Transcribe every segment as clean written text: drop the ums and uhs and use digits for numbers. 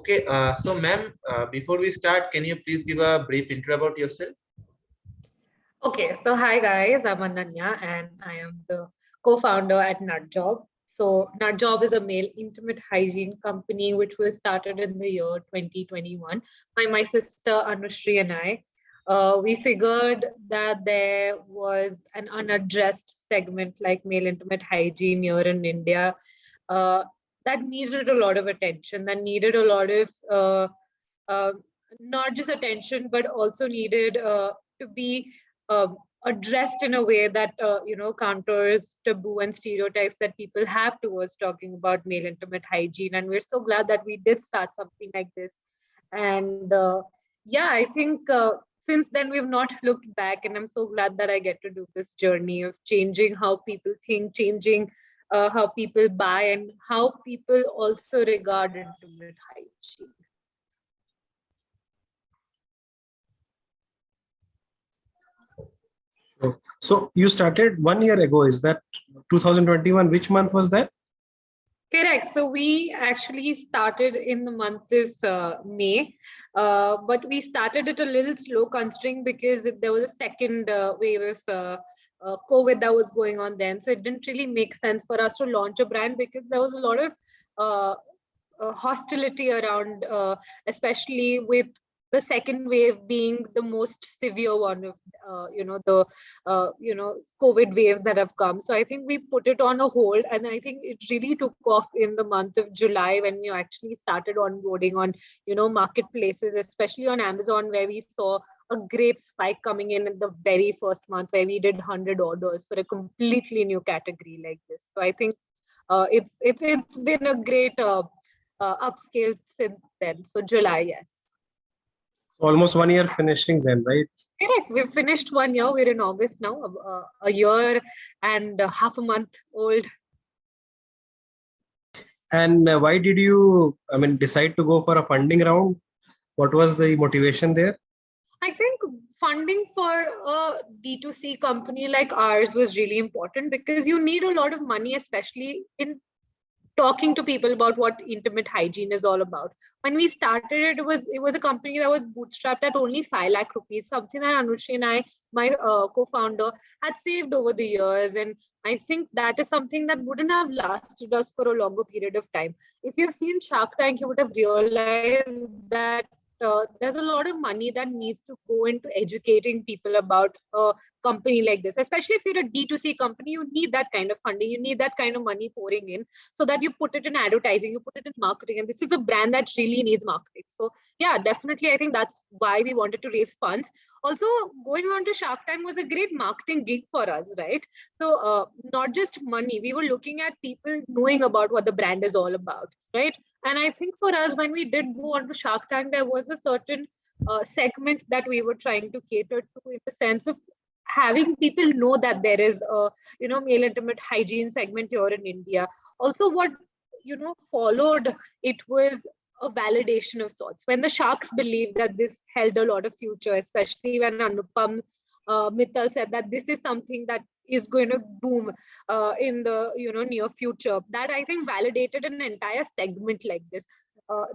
Okay, so ma'am, before we start, can you please give a brief intro about yourself? Okay, so hi guys, I'm Ananya and I am the co-founder at Nutjob. So Nutjob is a male intimate hygiene company which was started in the year 2021 by my sister Anushri and I. We figured that there was an unaddressed segment like male intimate hygiene here in India uh, that needed a lot of attention, that needed a lot of uh, not just attention, but also needed to be addressed in a way that counters taboo and stereotypes that people have towards talking about male intimate hygiene. And we're so glad that we did start something like this. And yeah, I think since then we've not looked back, and I'm so glad that I get to do this journey of changing how people think, changing how people buy, and how people also regard intimate hygiene. So you started 1 year ago. Is that 2021? Which month was that? Correct. So we actually started in the month of May, but we started it a little slow considering because there was a second wave of COVID that was going on then. So it didn't really make sense for us to launch a brand because there was a lot of uh, hostility around, especially with the second wave being the most severe one of the COVID waves that have come. So I think we put it on a hold, and I think it really took off in the month of July when we actually started onboarding on marketplaces, especially on Amazon, where we saw a great spike coming in the very first month where we did 100 orders for a completely new category like this. So I think it's been a great upscale since then. So July, yes. Almost 1 year finishing then, right? Correct. We've finished 1 year. We're in August now, a year and half a month old. And why did you, decide to go for a funding round? What was the motivation there? I think funding for a D2C company like ours was really important because you need a lot of money, especially in talking to people about what intimate hygiene is all about. When we started it, it was a company that was bootstrapped at only 5 lakh rupees, something that Anushri and I, my co-founder, had saved over the years. And I think that is something that wouldn't have lasted us for a longer period of time. If you've seen Shark Tank, you would have realized that there's a lot of money that needs to go into educating people about a company like this. Especially if you're a D2C company, you need that kind of funding, you need that kind of money pouring in so that you put it in advertising, you put it in marketing. And this is a brand that really needs marketing. So yeah, definitely, I think that's why we wanted to raise funds. Also, going on to Shark Tank was a great marketing gig for us, right? So not just money, we were looking at people knowing about what the brand is all about, right? And I think for us, when we did go on to Shark Tank, there was a certain segment that we were trying to cater to in the sense of having people know that there is a male intimate hygiene segment here in India. Also, what followed it was a validation of sorts. When the sharks believed that this held a lot of future, especially when Anupam Mittal said that this is something that is going to boom in the near future. That I think validated an entire segment like this.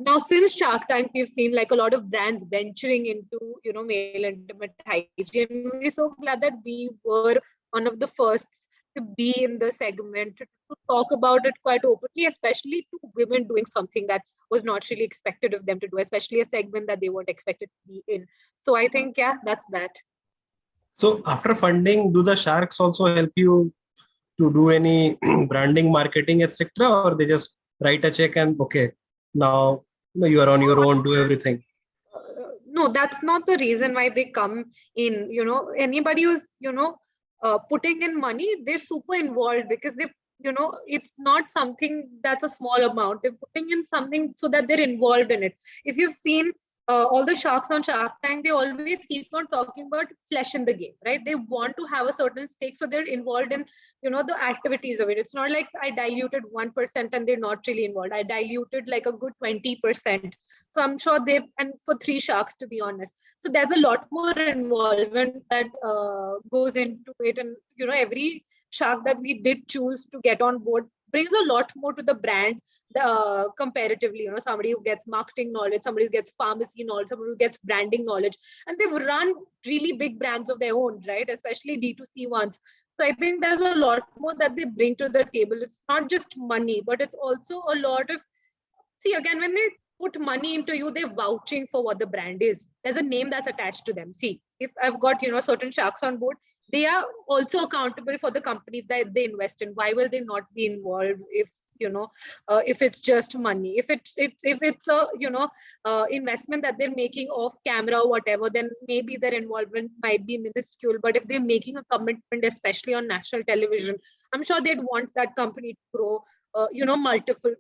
Now, since Shark Tank, we've seen like a lot of brands venturing into male intimate hygiene. We're so glad that we were one of the firsts to be in the segment to talk about it quite openly, especially to women doing something that was not really expected of them to do, especially a segment that they weren't expected to be in. So I think yeah, that's that. So after funding, do the sharks also help you to do any branding, marketing, etc., or they just write a check and okay, now you are on your own, do everything? No, that's not the reason why they come in. Anybody who's putting in money, they're super involved because they it's not something that's a small amount. They're putting in something so that they're involved in it. If you've seen all the sharks on Shark Tank, they always keep on talking about flesh in the game, right? They want to have a certain stake, so they're involved in the activities of it. It's not like I diluted 1% and they're not really involved. I diluted like a good 20%. So I'm sure they, and for 3 sharks to be honest. So there's a lot more involvement that goes into it, and every shark that we did choose to get on board brings a lot more to the brand comparatively. You know, somebody who gets marketing knowledge, somebody who gets pharmacy knowledge, somebody who gets branding knowledge, and they've run really big brands of their own, right? Especially D2C ones. So I think there's a lot more that they bring to the table. It's not just money, but it's also a lot of, see, again, when they put money into you, they're vouching for what the brand is. There's a name that's attached to them. See, if I've got, you know, certain sharks on board, they are also accountable for the companies that they invest in. Why will they not be involved if, you know, if it's just money? If it's a, you know, investment that they're making off camera or whatever, then maybe their involvement might be minuscule. But if they're making a commitment, especially on national television, I'm sure they'd want that company to grow, you know, multifold.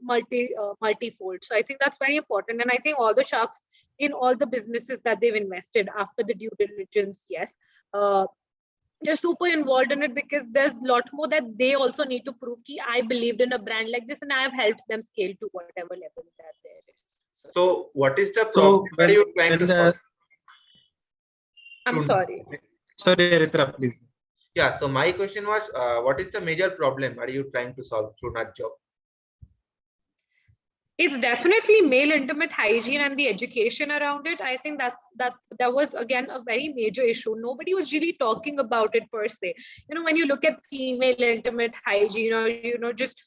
So I think that's very important. And I think all the sharks in all the businesses that they've invested after the due diligence, yes, they're super involved in it, because there's a lot more that they also need to prove ki I believed in a brand like this and I have helped them scale to whatever level that there is. So what is the So problem that you trying to solve? I'm sorry. Sorry, Aritra, please. Yeah, so my question was, what is the major problem are you trying to solve through Nut Job? It's definitely male intimate hygiene and the education around it. I think that was again a very major issue. Nobody was really talking about it per se. You know, when you look at female intimate hygiene, or, you know, just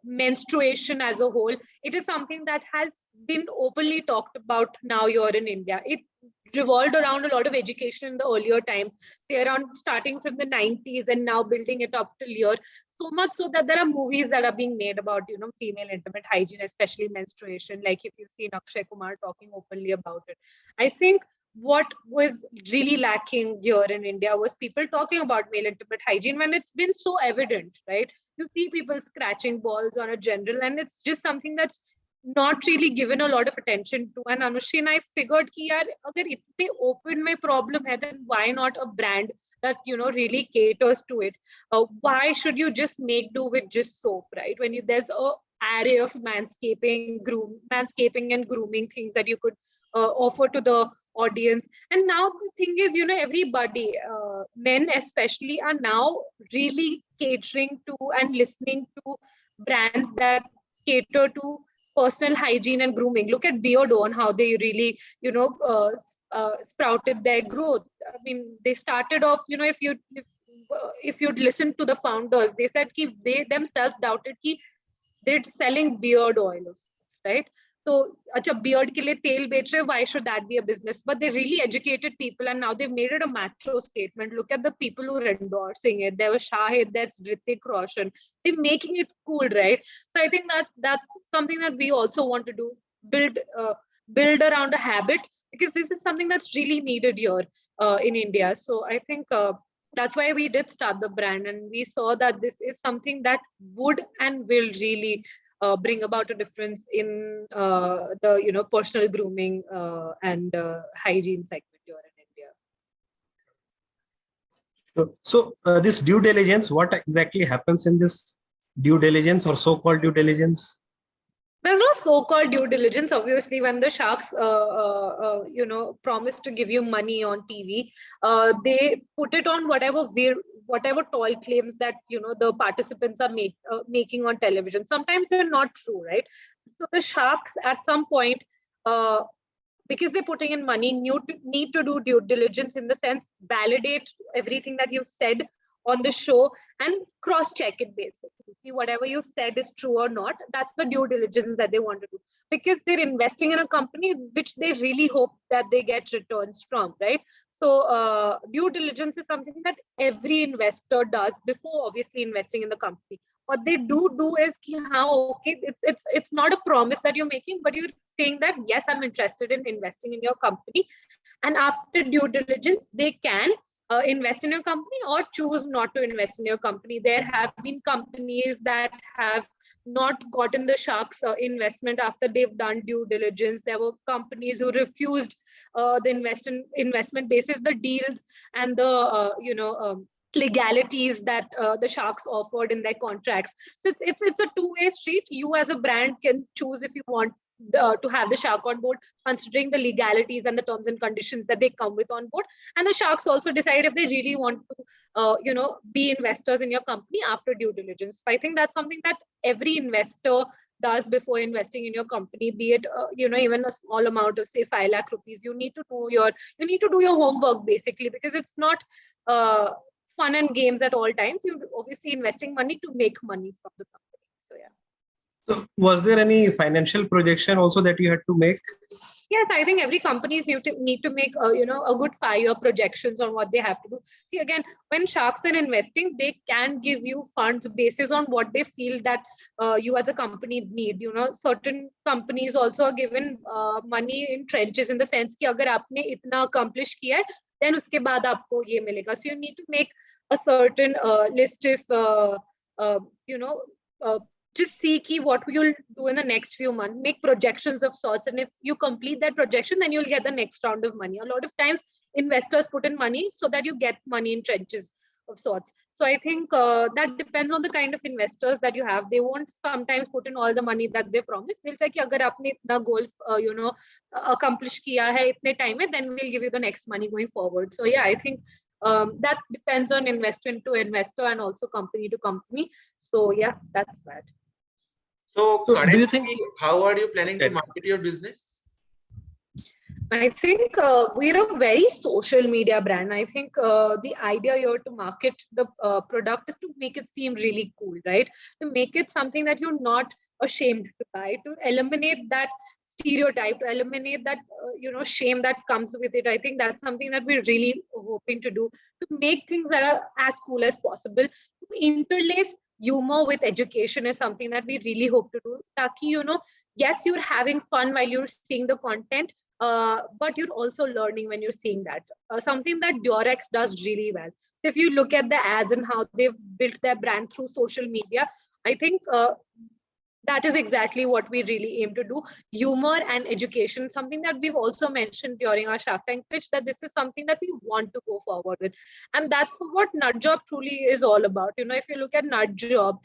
menstruation as a whole, it is something that has been openly talked about now here in India. It revolved around a lot of education in the earlier times, say around starting from the 90s and now building it up till here. So much so that there are movies that are being made about, you know, female intimate hygiene, especially menstruation. Like if you've seen Akshay Kumar talking openly about it. I think what was really lacking here in India was people talking about male intimate hygiene when it's been so evident, right? You see people scratching balls on a general, and it's just something that's not really given a lot of attention to. And Anushri and I figured कि यार अगर इतने open में problem है, then why not a brand that, you know, really caters to it? Why should you just make do with just soap, right? When there's a array of manscaping and grooming things that you could offer to the audience. And now the thing is, you know, everybody, men especially, are now really catering to and listening to brands that cater to personal hygiene and grooming. Look at Beardo and how they really, you know, sprouted their growth. I mean, they started off, you know, if you'd listened to the founders, they said कि they themselves doubted कि they're selling beard oil, right? So, acha, beard ke liye tel bech rahe, why should that be a business? But they really educated people, and now they've made it a macho statement. Look at the people who are endorsing it. There was Shahid, there's Hrithik Roshan. They're making it cool, right? So I think that's something that we also want to do. Build around a habit, because this is something that's really needed here in India. So I think that's why we did start the brand, and we saw that this is something that would and will really bring about a difference in the, you know, personal grooming and hygiene segment here in India. So this due diligence, what exactly happens in this due diligence or so-called due diligence? There's no so-called due diligence. Obviously, when the sharks, you know, promise to give you money on TV, they put it on whatever toy claims that, you know, the participants are making on television. Sometimes they're not true, right? So the sharks, at some point, because they're putting in money, need to do due diligence, in the sense validate everything that you've said on the show and cross-check it, basically. See whatever you've said is true or not. That's the due diligence that they want to do, because they're investing in a company which they really hope that they get returns from, right? So due diligence is something that every investor does before obviously investing in the company. What they do is ki, okay, it's not a promise that you're making, but you're saying that yes, I'm interested in investing in your company, and after due diligence they can invest in your company or choose not to invest in your company. There have been companies that have not gotten the sharks investment after they've done due diligence. There were companies who refused the investment basis, the deals and the legalities that the sharks offered in their contracts. So it's a two-way street. You as a brand can choose if you want to have the shark on board, considering the legalities and the terms and conditions that they come with on board. And the sharks also decide if they really want to, be investors in your company after due diligence. So I think that's something that every investor does before investing in your company, be it, even a small amount of say 5 lakh rupees. You need to do your homework basically, because it's not fun and games at all times. You're obviously investing money to make money from the company. So yeah. So was there any financial projection also that you had to make? Yes, I think every companies need to make a good 5-year projections on what they have to do. See, again, when sharks are investing, they can give you funds basis on what they feel that you as a company need. Certain companies also are given money in trenches, in the sense कि अगर आपने इतना accomplish किया है, then उसके बाद आपको ये मिलेगा. So you need to make a certain list of just see key what you'll do in the next few months, make projections of sorts, and if you complete that projection, then you'll get the next round of money. A lot of times investors put in money so that you get money in trenches of sorts. So I think that depends on the kind of investors that you have. They won't sometimes put in all the money that they promise. They'll say कि अगर आपने इतना goal accomplish किया है इतने time में, then we'll give you the next money going forward. So yeah, I think that depends on investor to investor and also company to company. So yeah, that's that. So So do currently, you think how are you planning to market your business? I think we're a very social media brand. I think the idea here to market the product is to make it seem really cool, right? To make it something that you're not ashamed to buy, to eliminate that stereotype, to eliminate that shame that comes with it. I think that's something that we're really hoping to do, to make things that are as cool as possible. To interlace humor with education is something that we really hope to do. Taki, yes, you're having fun while you're seeing the content, but you're also learning when you're seeing that. Something that Durex does really well. So if you look at the ads and how they've built their brand through social media, I think that is exactly what we really aim to do. Humor and education, something that we've also mentioned during our Shark Tank pitch, that this is something that we want to go forward with. And that's what Nut Job truly is all about. If you look at Nut Job,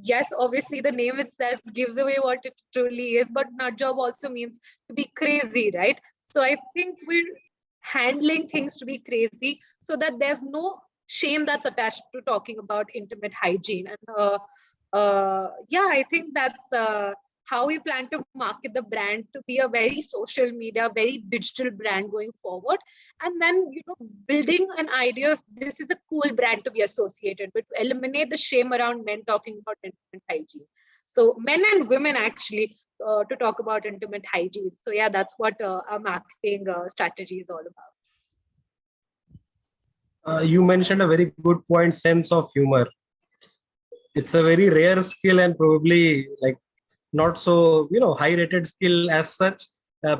yes, obviously the name itself gives away what it truly is, but Nut Job also means to be crazy, right? So I think we're handling things to be crazy so that there's no shame that's attached to talking about intimate hygiene. And I think that's how we plan to market the brand, to be a very social media, very digital brand going forward. And then, building an idea of this is a cool brand to be associated with, to eliminate the shame around men talking about intimate hygiene. So men and women actually to talk about intimate hygiene. So yeah, that's what our marketing strategy is all about. You mentioned a very good point, sense of humor. It's a very rare skill and probably like not so high rated skill as such.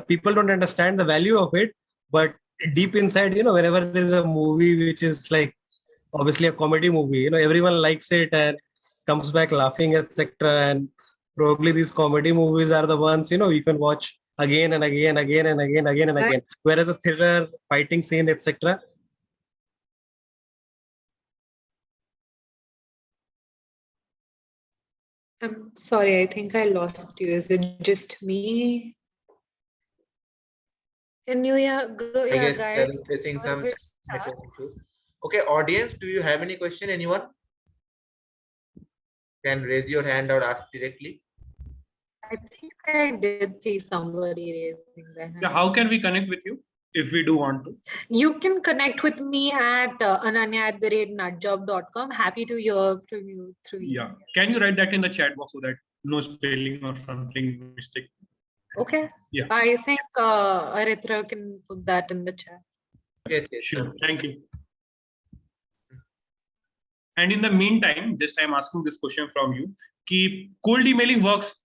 People don't understand the value of it, but deep inside, whenever there's a movie which is like obviously a comedy movie, everyone likes it and comes back laughing, etc. And probably these comedy movies are the ones you can watch again and again and again. Whereas a thriller, fighting scene, etc. I'm sorry, I think I lost you. Is it just me? Can you I guess guys? I'm facing some network issues. Okay, audience, do you have any question? Anyone can raise your hand or ask directly. I think I did see somebody raising their hand. Yeah, how can we connect with you if we do want to? You can connect with me at ananya@nutjob.com. Happy to hear from you through email. Yeah. Can you write that in the chat box so that no spelling or something mistake? Okay. Yeah. I think Aritra can put that in the chat. Yes, Sure. Thank you. And in the meantime, just I'm asking this question from you. Ki cold emailing works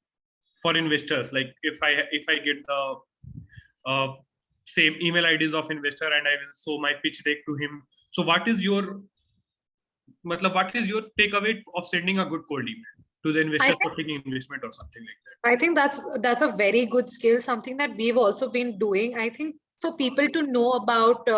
for investors. Like if I get the same email IDs of investor and I will show my pitch deck to him. So what is your takeaway of sending a good cold email to the investor for taking investment or something like that? I think that's a very good skill, something that we've also been doing. I think for people to know about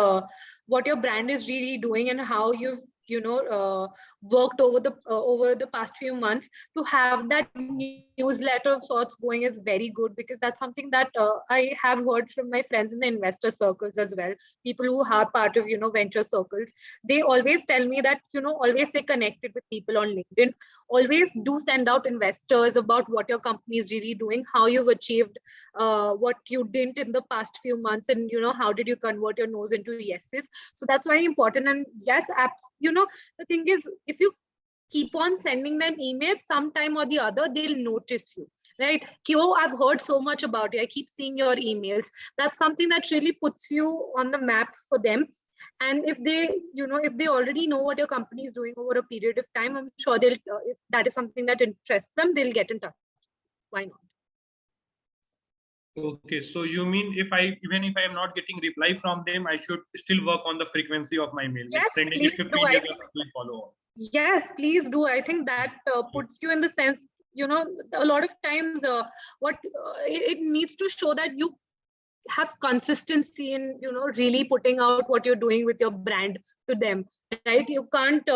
what your brand is really doing and how you've worked over the past few months, to have that newsletter of sorts going is very good, because that's something that I have heard from my friends in the investor circles as well, people who are part of venture circles. They always tell me that always stay connected with people on LinkedIn, always do send out investors about what your company is really doing, how you've achieved what you didn't in the past few months, and how did you convert your no's into yeses. So that's very important. And yes, the thing is, if you keep on sending them emails, sometime or the other they'll notice you, right? Oh, I've heard so much about you, I keep seeing your emails. That's something that really puts you on the map for them. And if they already know what your company is doing over a period of time, I'm sure they'll if that is something that interests them, they'll get in touch. Why not? Okay, so you mean even if I am not getting reply from them, I should still work on the frequency of my mail, like Yes, sending it please 50 do. days or something follow up. Yes, please do. I think that puts you in the sense, a lot of times it needs to show that you have consistency in, really putting out what you're doing with your brand to them, right? You can't,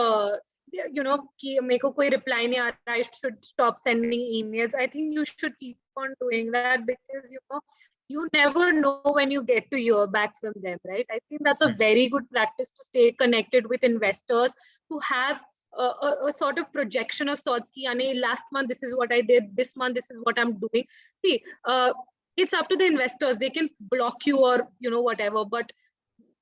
मेरे को कोई reply नहीं आ रहा, I should stop sending emails. I think you should keep on doing that, because, you never know when you get to hear back from them, right? I think that's a very good practice to stay connected with investors, to have a sort of projection of sorts. Last month, this is what I did. This month, this is what I'm doing. See, it's up to the investors. They can block you or, whatever. But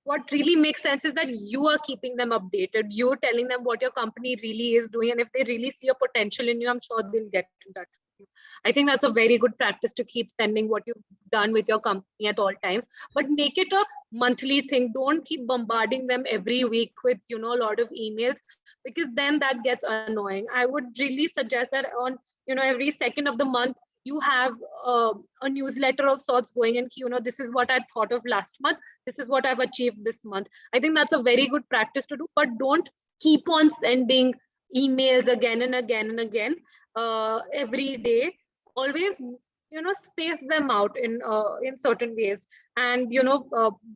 what really makes sense is that you are keeping them updated. You're telling them what your company really is doing. And if they really see a potential in you, I'm sure they'll get in touch with you. I think that's a very good practice, to keep sending what you've done with your company at all times, but make it a monthly thing. Don't keep bombarding them every week with, a lot of emails, because then that gets annoying. I would really suggest that on, every second of the month, you have a newsletter of sorts going, and this is what I thought of last month, this is what I've achieved this month. I think that's a very good practice to do, but don't keep on sending emails again and again and again every day. Always, space them out in certain ways, and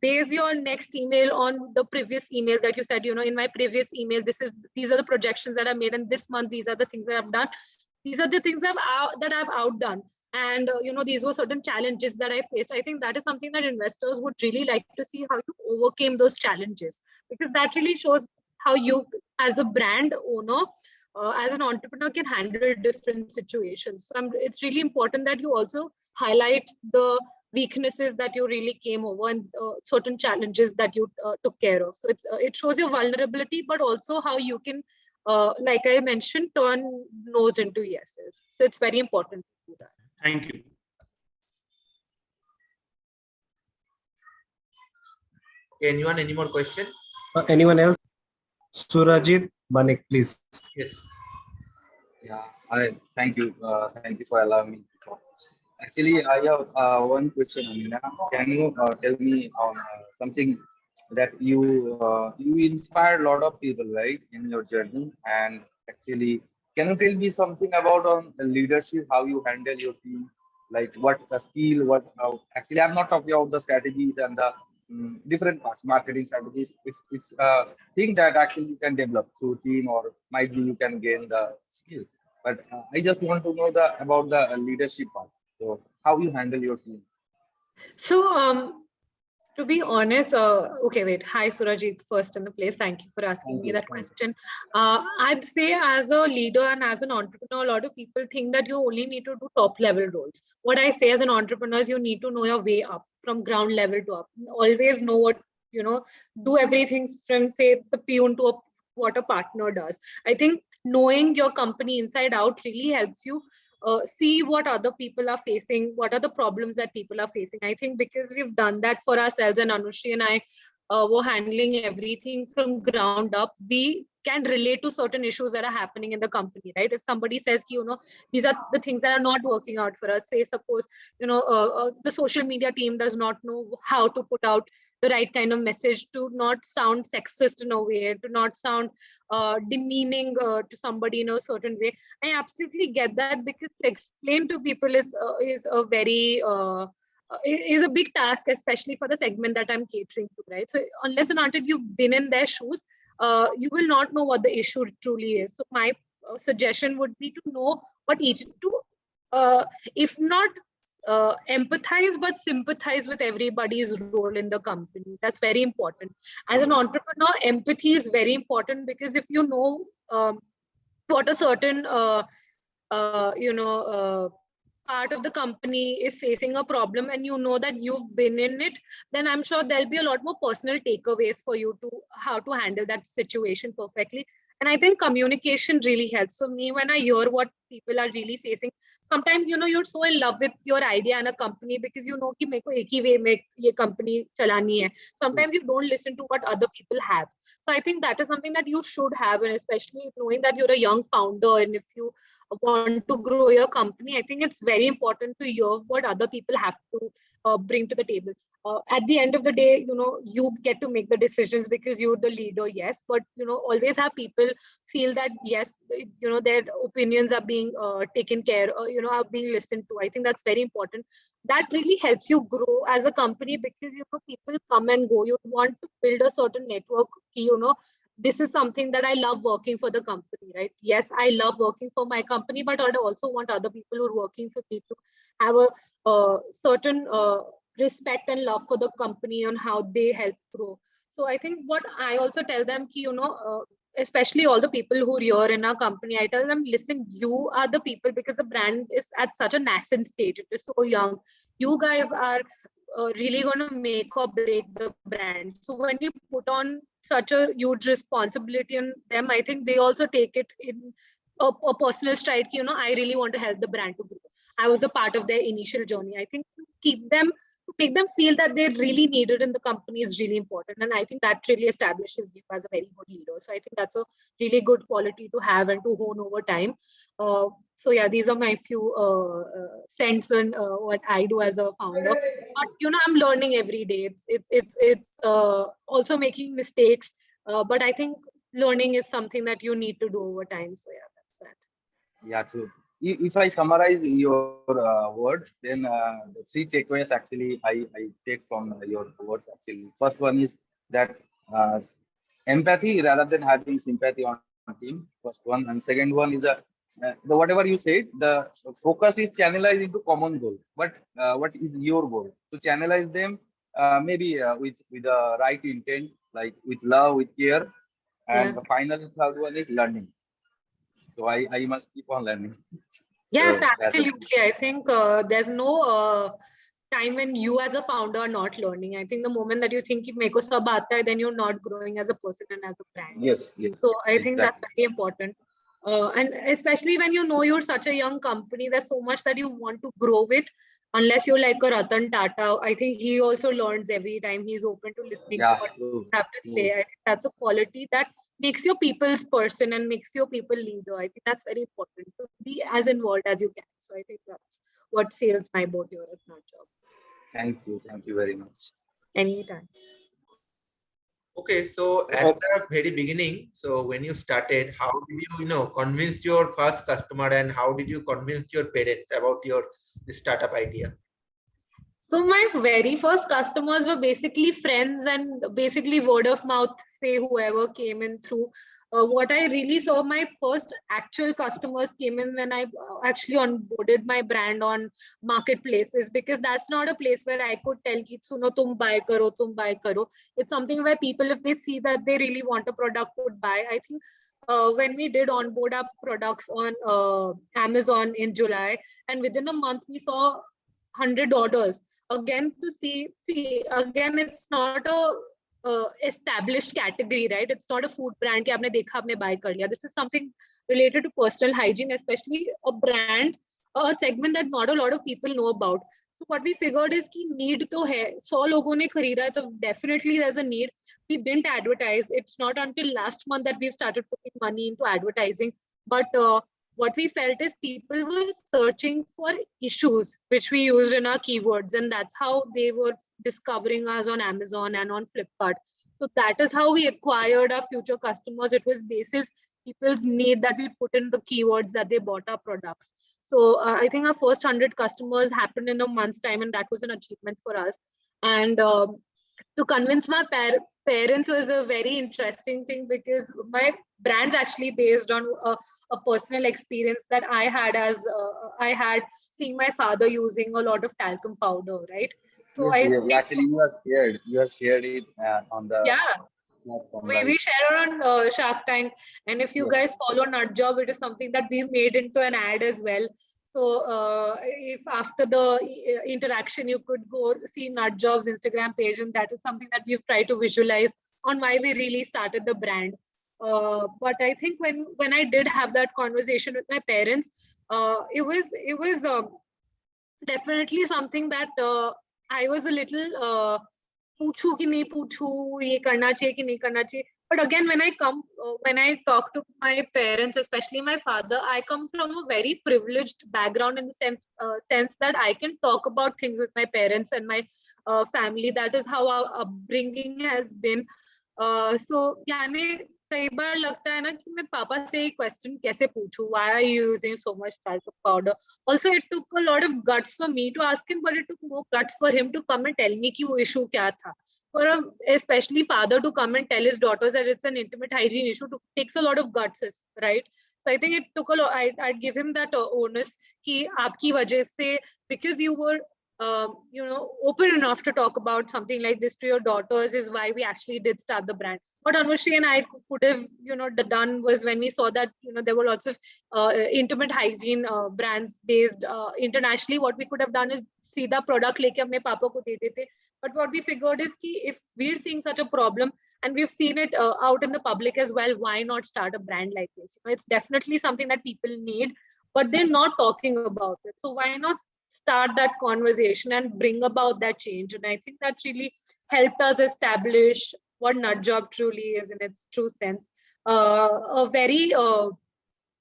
base your next email on the previous email that you said, in my previous email, these are the projections that I made, and this month these are the things that I've done. These are the things that I've outdone, and these were certain challenges that I faced. I think that is something that investors would really like to see, how you overcame those challenges, because that really shows how you, as a brand owner, as an entrepreneur, can handle different situations. So it's really important that you also highlight the weaknesses that you really came over, and certain challenges that you took care of. So it shows your vulnerability, but also how you can, like I mentioned, turn no's into yeses. So it's very important to do that. Thank you. Anyone, any more question? Anyone else? Surajit Banik, please. Yes. Yeah, thank you. Thank you for allowing me to talk. Actually, I have one question, Ananya. Can you tell me on something that you inspire a lot of people, right, in your journey? And actually, can you tell me something about on leadership, how you handle your team, like what skill, actually, I'm not talking about the strategies and the different parts, marketing strategies. It's a thing that actually you can develop through team, or might be you can gain the skill. But I just want to know about the leadership part. So how you handle your team? So to be honest, okay, wait. Hi, Surajit, first in the place. Thank you for asking me that question. I'd say, as a leader and as an entrepreneur, a lot of people think that you only need to do top level roles. What I say as an entrepreneur is, you need to know your way up from ground level to up. Always know what, do everything from, say, the peon to what a partner does. I think knowing your company inside out really helps you see what other people are facing, what are the problems that people are facing. I think because we've done that for ourselves, and Anushri and I were handling everything from ground up, we can relate to certain issues that are happening in the company, right? If somebody says, these are the things that are not working out for us, say, suppose, the social media team does not know how to put out the right kind of message, to not sound sexist in a way, to not sound demeaning to somebody in a certain way. I absolutely get that, because to explain to people is a very is a big task, especially for the segment that I'm catering to, right? So unless and until you've been in their shoes, you will not know what the issue truly is. So my suggestion would be to know what each if not empathize but sympathize with everybody's role in the company. That's very important. As an entrepreneur, empathy is very important, because if you know what a certain part of the company is facing a problem, and you know that you've been in it, then I'm sure there'll be a lot more personal takeaways for you to how to handle that situation perfectly. And I think communication really helps. For me, when I hear what people are really facing, sometimes you're so in love with your idea and a company, because you know कि मेरे को एक ही way में ये company चलानी है. Sometimes you don't listen to what other people have. So I think that is something that you should have, and especially knowing that you're a young founder, and if you want to grow your company, I think it's very important to hear what other people have to bring to the table. At the end of the day, you get to make the decisions because you're the leader, yes, but always have people feel that yes, their opinions are being taken care, are being listened to. I think that's very important. That really helps you grow as a company, because people come and go. You want to build a certain network. This is something that I love working for the company, right? Yes, I love working for my company, but I also want other people who are working for me to have a certain respect and love for the company and how they help grow. So I think what I also tell them, especially all the people who are here in our company, I tell them, listen, you are the people, because the brand is at such a nascent stage. It is so young. You guys are really going to make or break the brand. So when you put on such a huge responsibility on them, I think they also take it in a personal stride. I really want to help the brand to grow. I was a part of their initial journey. I think to make them feel that they're really needed in the company is really important. And I think that really establishes you as a very good leader. So I think that's a really good quality to have and to hone over time. So yeah, these are my few cents on what I do as a founder. But I'm learning every day. It's also making mistakes, but I think learning is something that you need to do over time. So yeah, that's that. Yeah, true. If I summarize your word, then the three takeaways actually I take from your words actually. First one is that empathy rather than having sympathy on team. First one, and second one is the whatever you said, the focus is channelized into common goal. But what is your goal? To channelize them maybe with the right intent, like with love, with care, and the final third one is learning. So I must keep on learning. Yes, So absolutely. I think there's no time when you as a founder are not learning. I think the moment that you think कि मेरे को सब आता है, then you're not growing as a person and as a brand. yes, yes. So I think Exactly. that's very important. And especially when you're such a young company, there's so much that you want to grow with. Unless you're like a Ratan Tata, I think he also learns every time. He's open to listening to Yeah, what you true, have to true. say. I think that's a quality that makes your people's person and makes your people leader. I think that's very important to be as involved as you can. So I think that's what sails my boat here at my job. Thank you very much. Anytime. Okay, so at the very beginning, so when you started, how did you, convince your first customer, and how did you convince your parents about your startup idea? So my very first customers were basically friends and basically word of mouth, say whoever came in through. What I really saw, my first actual customers came in when I actually onboarded my brand on marketplaces, because that's not a place where I could tell ki suno tum buy karo. It's something where people, if they see that they really want a product, would buy. I think when we did onboard our products on Amazon in July, and within a month we saw 100 orders. Again, again, it's not a established category, right? It's not a food brand कि आपने देखा आपने buy कर लिया. This is something related to personal hygiene, especially a brand, a segment that not a lot of people know about. So what we figured is कि need तो है. 100 लोगों ने खरीदा है, तो definitely there's a need. We didn't advertise. It's not until last month that we've started putting money into advertising. But what we felt is people were searching for issues which we used in our keywords, and that's how they were discovering us on Amazon and on Flipkart. So that is how we acquired our future customers. It was basis people's need that we put in the keywords that they bought our products. So I think our first 100 customers happened in a month's time, and that was an achievement for us. And to convince my parents was a very interesting thing, because my brand's actually based on a personal experience that I had as I had seen my father using a lot of talcum powder, right? So Yes, I yeah, actually, you have shared it on the yeah, platform, we right? share on Shark Tank, and if you Yes. guys follow Nut Job, it is something that we've made into an ad as well. So if after the interaction you could go see Nut Job's Instagram page, and that is something that we've tried to visualize on why we really started the brand. But I think when I did have that conversation with my parents, it was definitely something that I was a little पूछूं कि नहीं पूछूं ये करना चाहिए कि नहीं करना चाहिए. But again, when I talk to my parents, especially my father, I come from a very privileged background in the sense that I can talk about things with my parents and my family. That is how our upbringing has been. So यानी कई बार लगता है ना कि मैं पापा से एक क्वेश्चन कैसे पूछूं, why are you using so much talcum powder? Also, it took a lot of guts for me to ask him, but it took more guts for him to come and tell me कि वो issue क्या था. For a especially father to come and tell his daughters that it's an intimate hygiene issue takes a lot of guts, right? So I think it took a lot. I'd give him that onus कि आपकी वजह से, because you were open enough to talk about something like this to your daughters, is why we actually did start the brand. What Anushri and I could have, done was when we saw that, there were lots of intimate hygiene brands based internationally. What we could have done is सीधा product लेके अपने पापा को दे देते. But what we figured is कि if we're seeing such a problem and we've seen it out in the public as well, why not start a brand like this? It's definitely something that people need, but they're not talking about it. So why not start that conversation and bring about that change? And I think that really helped us establish what Nut Job truly is in its true sense. A very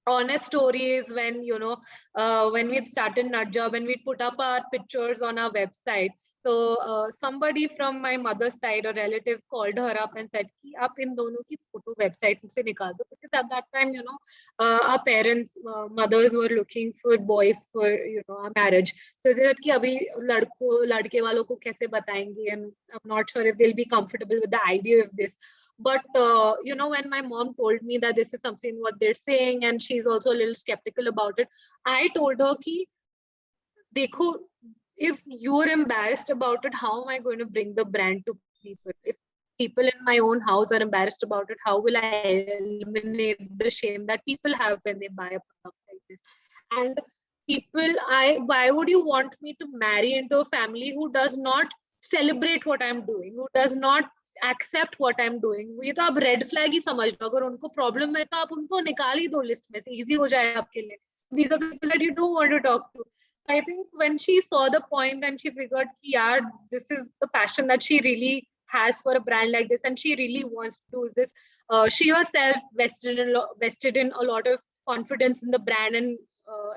honest story is when we started Nut Job and we put up our pictures on our website. So somebody from my mother's side, a relative, called her up and said कि आप इन दोनों की photo website से निकाल दो, because at that time our parents, mothers were looking for boys for our marriage. So they said कि अभी लड़के वालों को कैसे बताएंगे, and I'm not sure if they'll be comfortable with the idea of this. But when my mom told me that this is something what they're saying, and she's also a little skeptical about it, I told her कि देखो, if you're embarrassed about it, how am I going to bring the brand to people? If people in my own house are embarrassed about it, how will I eliminate the shame that people have when they buy a product like this? And why would you want me to marry into a family who does not celebrate what I'm doing, who does not accept what I'm doing? ये तो आप red flag ही समझ लो. अगर उनको problem है तो आप उनको निकाल ही दो list में से, easy हो जाए आपके लिए. These are the people that you don't want to talk to. I think when she saw the point and she figured, yeah, this is the passion that she really has for a brand like this, and she really wants to do this. She herself vested in a lot of confidence in the brand, and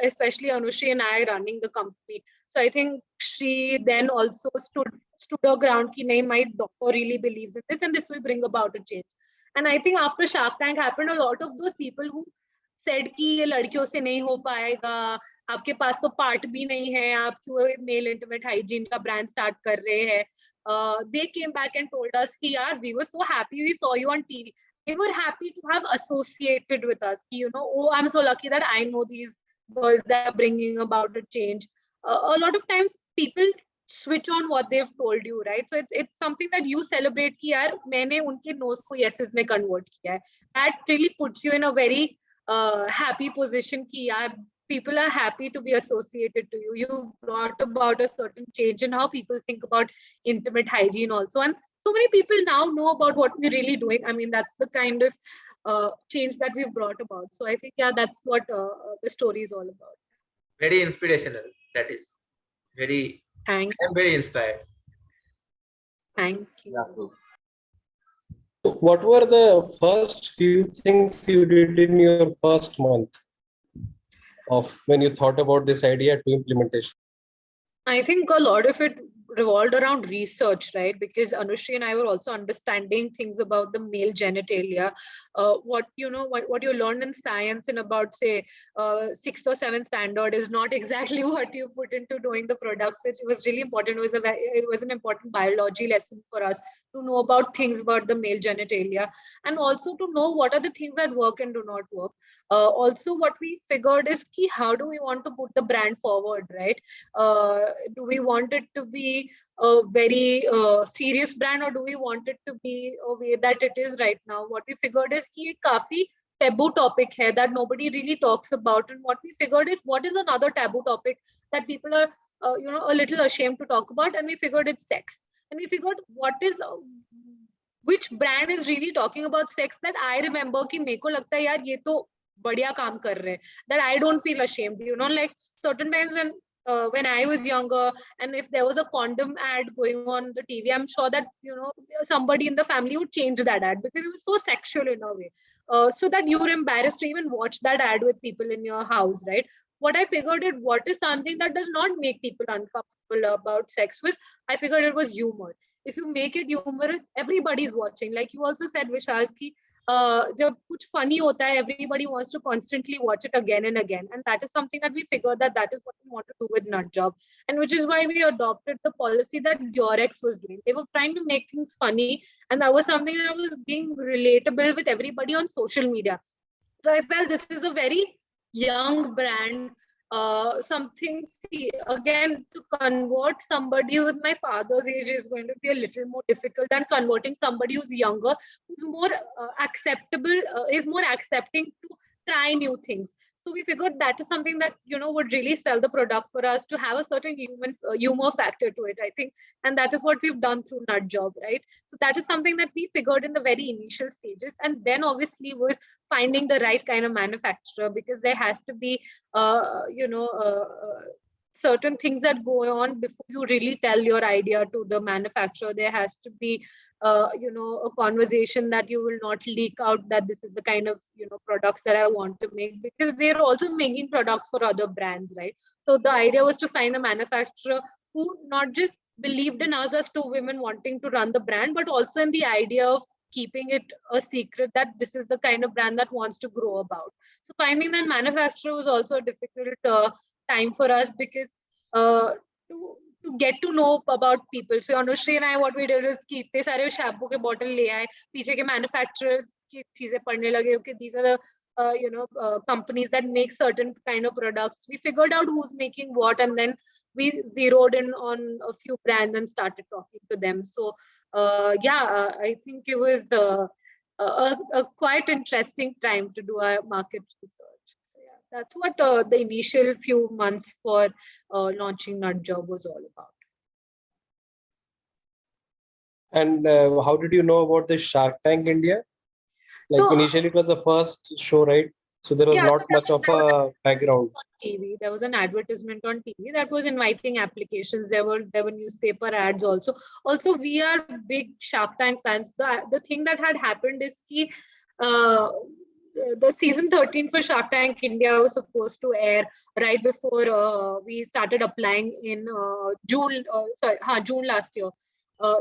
especially Anushri and I running the company. So I think she then also stood her ground कि नहीं, my doctor really believes in this, and this will bring about a change. And I think after Shark Tank happened, a lot of those people who said कि ये लड़कियों से नहीं हो पाएगा, आपके पास तो पार्ट भी नहीं है, आप क्यों मेल इंटीमेट हाइजीन का ब्रांड स्टार्ट कर रहे हैं, they came back and told us कि यार, we were so happy we saw you on TV. They were happy to have associated with us कि oh, I'm so lucky that I know these girls that are bringing about a change. A lot of times people switch on what they've told you, right? So it's something that you celebrate कि यार मैंने उनके knows को yeses में convert किया है. That really puts you in a very happy position कि यार, people are happy to be associated to you. You brought about a certain change in how people think about intimate hygiene also, and so many people now know about what we're really doing. I mean, that's the kind of change that we've brought about. So I think, yeah, that's what the story is all about. Very inspirational. That is very. Thank I'm very inspired. you. Yeah, cool. What were the first few things you did in your first month of when you thought about this idea to implementation? I think a lot of it revolved around research, right? Because Anushri and I were also understanding things about the male genitalia. What what you learned in science in about, say, sixth or seventh standard is not exactly what you put into doing the products. It was really important. It was an important biology lesson for us to know about things about the male genitalia, and also to know what are the things that work and do not work. Also, what we figured is key, how do we want to put the brand forward, right? Do we want it to be a very serious brand, or do we want it to be a way that it is right now? What we figured is कि काफी taboo topic hai that nobody really talks about, and what we figured is what is another taboo topic that people are a little ashamed to talk about, and we figured it's sex. And we figured which brand is really talking about sex that I remember कि मेरे को लगता है यार ये तो बढ़िया काम कर रहे हैं, that I don't feel ashamed, like certain times when I was younger, and if there was a condom ad going on the TV, I'm sure that somebody in the family would change that ad because it was so sexual in a way, so that you were embarrassed to even watch that ad with people in your house, right? What I figured it, what is something that does not make people uncomfortable about sex was, I figured it was humor. If you make it humorous, everybody's watching. Like you also said, Vishal, ki जब कुछ funny होता है, everybody wants to constantly watch it again and again, and that is something that we figured that is what we want to do with Nut Job, and which is why we adopted the policy that Durex was doing. They were trying to make things funny, and that was something that was being relatable with everybody on social media. So I felt this is a very young brand. Something, see, again, to convert somebody who is my father's age is going to be a little more difficult than converting somebody who's younger, who's more acceptable, is more accepting to try new things. So we figured that is something that would really sell the product for us, to have a certain humor factor to it, I think, and that is what we've done through Nut Job, right? So that is something that we figured in the very initial stages, and then obviously was finding the right kind of manufacturer, because there has to be certain things that go on before you really tell your idea to the manufacturer. There has to be a conversation that you will not leak out that this is the kind of products that I want to make, because they're also making products for other brands, right? So the idea was to find a manufacturer who not just believed in us as two women wanting to run the brand, but also in the idea of keeping it a secret that this is the kind of brand that wants to grow about. So finding that manufacturer was also a difficult time for us, because to get to know about people. So Anushri and I, what we did is कि इतने सारे shampoo के bottle ले आए, पीछे के manufacturers की चीजें पढ़ने लगे. Okay, these are the companies that make certain kind of products. We figured out who's making what, and then we zeroed in on a few brands and started talking to them. So I think it was a quite interesting time to do our market research. So yeah, that's what the initial few months for launching Nut Job was all about. And how did you know about the Shark Tank India? Like So initially it was the first show, right? So there was yeah, not so much of a background. on TV. There was an advertisement on TV that was inviting applications. There were newspaper ads also. Also, we are big Shark Tank fans. The thing that had happened is ki, uh, the season 13 for Shark Tank India was supposed to air right before we started applying in June last year. Uh,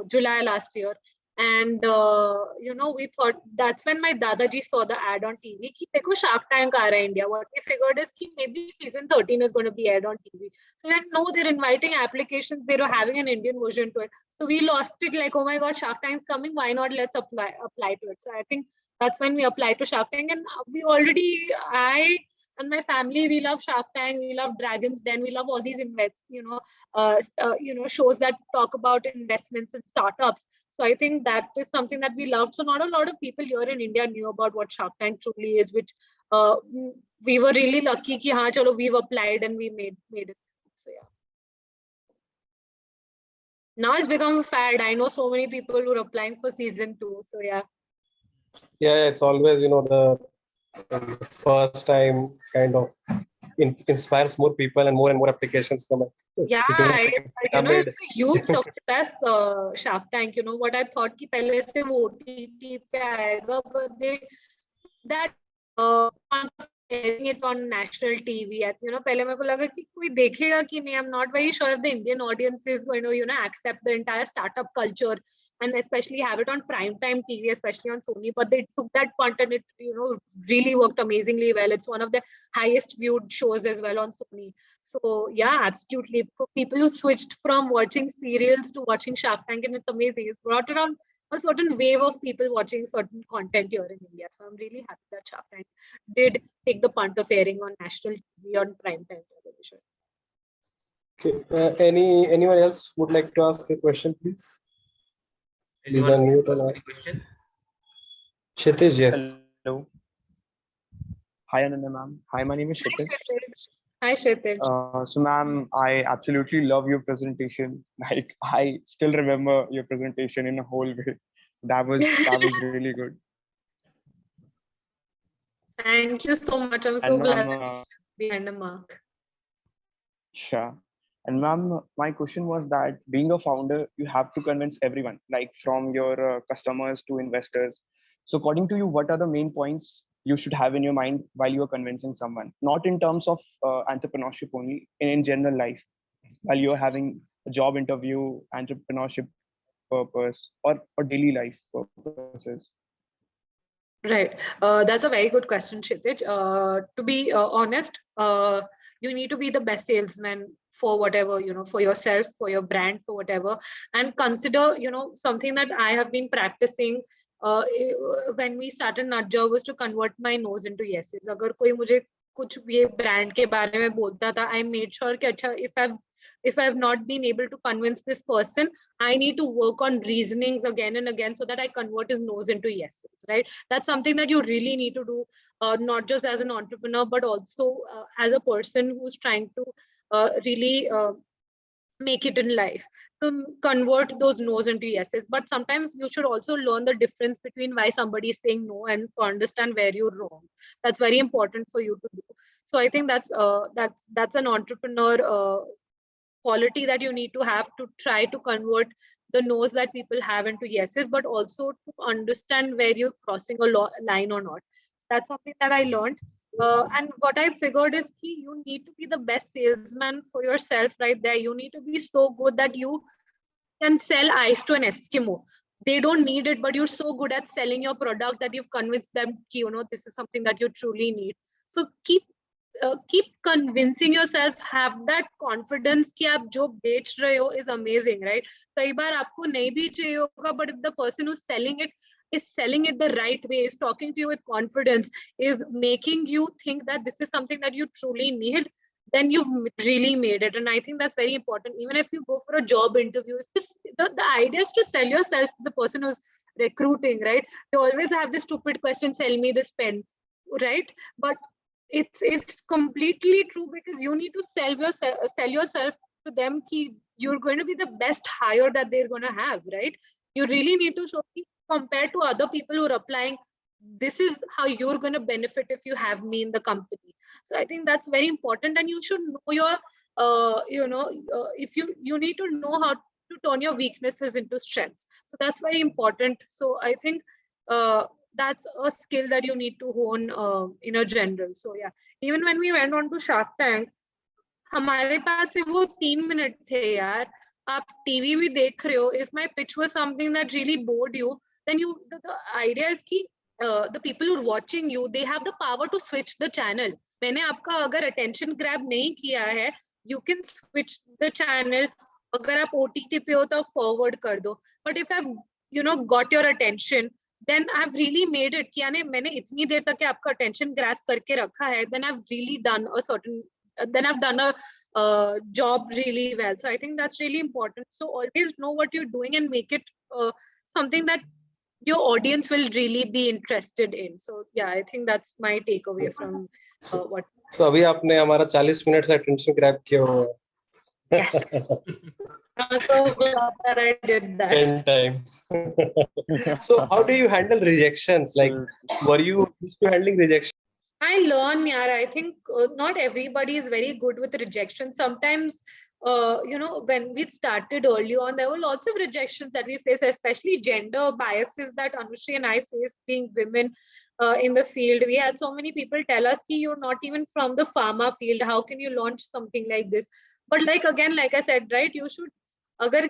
July last year. And we thought, that's when my Dadaji saw the ad on TV कि देखो Shark Tank आ रहा है India. What we figured is कि maybe season 13 is going to be aired on TV. So then no, they're inviting applications. They were having an Indian version to it. So we lost it, like, oh my God, Shark Tank's coming. Why not? Let's apply to it. So I think that's when we applied to Shark Tank, and I and my family, we love Shark Tank, we love Dragons Den, we love all these shows that talk about investments and startups. So I think that is something that we loved. So not a lot of people here in India knew about what Shark Tank truly is, which we were really lucky ki haan, chalo, we've applied and we made it. So yeah. Now it's become a fad. I know so many people who are applying for season 2. So yeah. Yeah, it's always, the first time kind of inspires more people and more applications come up. Yeah, it's a huge success, Shark Tank. You know what I thought कि पहले से वो OTT पे आएगा, but that airing it on national TV. At, पहले मेरे को लगा कि कोई देखेगा कि नहीं. I'm not very sure if the Indian audience is going to, accept the entire startup culture and especially have it on primetime TV, especially on Sony. But they took that punt and it, really worked amazingly well. It's one of the highest viewed shows as well on Sony. So yeah, absolutely. For people who switched from watching serials to watching Shark Tank, and it's amazing. It's brought around a certain wave of people watching certain content here in India. So I'm really happy that Shark Tank did take the punt of airing on national TV on primetime television. Okay. Anyone else would like to ask a question, please? Please Anyone unmute want and to ask ask. a question? Kshitij, yes. Hello. Hi, Ananya ma'am. Hi, my name is Hi, Shitij. Kshitij. Hi, Kshitij. So, ma'am, I absolutely love your presentation. Like, I still remember your presentation in a whole way. That was really good. Thank you so much. I'm so And glad ma'am, behind the mark. sure. And ma'am, my question was that being a founder, you have to convince everyone, like from your customers to investors. So, according to you, what are the main points you should have in your mind while you are convincing someone? Not in terms of entrepreneurship only, in general life, while you're having a job interview, entrepreneurship purpose, or daily life purposes. Right. That's a very good question, Kshitij. To be honest, you need to be the best salesman for whatever, for yourself, for your brand, for whatever. And consider, something that I have been practicing when we started Nudger was to convert my no's into yeses. अगर कोई मुझे कुछ ये brand के बारे में बोलता था, I made sure कि अच्छा, if I've not been able to convince this person, I need to work on reasonings again and again so that I convert his no's into yeses, right? That's something that you really need to do, not just as an entrepreneur, but also as a person who's trying to really make it in life, to convert those no's into yeses. But sometimes you should also learn the difference between why somebody is saying no and to understand where you're wrong. That's very important for you to do. So I think that's an entrepreneur quality that you need to have to try to convert the no's that people have into yeses, but also to understand where you're crossing a line or not. That's something that I learned. And what I figured is key, you need to be the best salesman for yourself right there. You need to be so good that you can sell ice to an Eskimo. They don't need it, but you're so good at selling your product that you've convinced them, this is something that you truly need. So keep convincing yourself, have that confidence कि आप जो बेच रहे हो is amazing, right? कई बार आपको नहीं भी चाहिए होगा, but if the person who's selling it is selling it the right way, is talking to you with confidence, is making you think that this is something that you truly need, then you've really made it. And I think that's very important. Even if you go for a job interview, the idea is to sell yourself to the person who's recruiting, right? You always have this stupid question, sell me this pen, right? But it's completely true, because you need to sell yourself to them ki you're going to be the best hire that they're going to have, right? You really need to show, compared to other people who are applying, this is how you're going to benefit if you have me in the company. So I think that's very important, and you should know your if you need to know how to turn your weaknesses into strengths. So that's very important. So I think that's a skill that you need to hone in a general. So yeah, even when we went on to Shark Tank, हमारे पास सिर्फ वो 3 minute थे यार. आप TV भी देख रहे हो, if my pitch was something that really bored you, then the idea is कि the people who are watching you, they have the power to switch the channel. मैंने आपका अगर attention grab नहीं किया है, you can switch the channel. अगर आप OTT पे हो तो forward कर दो. But if I've got your attention, then I've really made it कि यानी मैंने इतनी देर तक आपका attention grasp करके रखा है, then I've really done a certain then I've done a job really well. So I think that's really important. So always know what you're doing and make it something that your audience will really be interested in. So yeah, I think that's my takeaway from what. So अभी आपने हमारा 40 minute से attention grab किया हुआ है. Yes. I'm so glad that I did that. 10 times. So how do you handle rejections? Like, were you used to handling rejection? I learn, yeah. I think not everybody is very good with rejection. Sometimes, when we started early on, there were lots of rejections that we face, especially gender biases that Anushri and I face being women. in the field. We had so many people tell us कि you're not even from the pharma field, how can you launch something like this? But like again, like I said, right, you should, अगर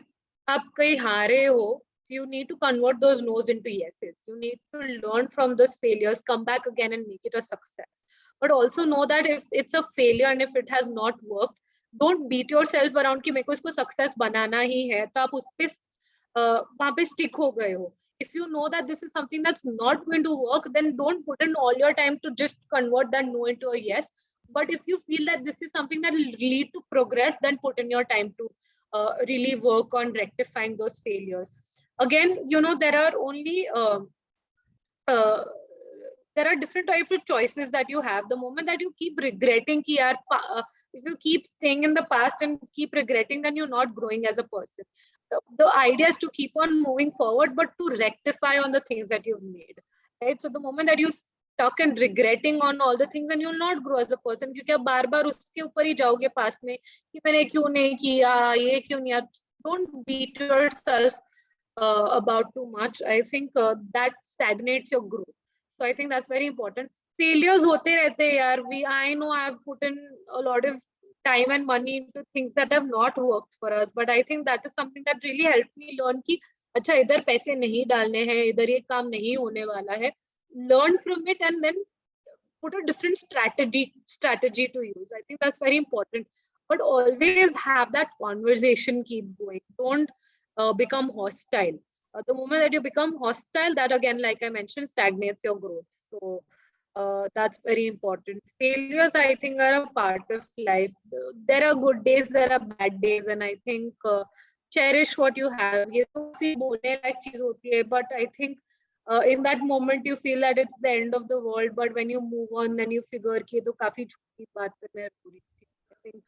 आप कहीं हारे हो, you need to convert those no's into yeses. You need to learn from those failures, come back again and make it a success. But also know that if it's a failure and if it has not worked, don't beat yourself around कि मेरे को इसको success बनाना ही है, तो आप उस पे वहाँ पे stick हो गए हो. If you know that this is something that's not going to work, then don't put in all your time to just convert that no into a yes. But if you feel that this is something that will lead to progress, then put in your time to really work on rectifying those failures. Again, you know, there are only uh, there are different types of choices that you have. The moment that you keep regretting ki yaar, if you keep staying in the past and keep regretting, then you're not growing as a person. The idea is to keep on moving forward, but to rectify on the things that you've made, right? So the moment that you stuck and regretting on all the things, then you'll not grow as a person, क्योंकि आप बार बार उसके ऊपर ही जाओगे past में कि मैंने क्यों नहीं किया, ये क्यों नहीं. Don't beat yourself about too much. I think that stagnates your growth. So I think that's very important. Failures होते रहते हैं यार. I know I've put in a lot of time and money into things that have not worked for us, but I think that is something that really helped me learn कि अच्छा इधर पैसे नहीं डालने हैं, इधर ये काम नहीं होने वाला है. Learn from it and then put a different strategy to use. I think that's very important. But always have that conversation keep going. Don't become hostile. The moment that you become hostile, that again, like I mentioned, stagnates your growth. So that's very important. Failures, I think, are a part of life. There are good days, there are bad days, and I think cherish what you have. ये तो फिर बोलने लायक चीज होती है, but I think in that moment you feel that it's the end of the world, but when you move on, then you figure कि ये तो काफी छोटी बात है, मैं पूरी थी. I think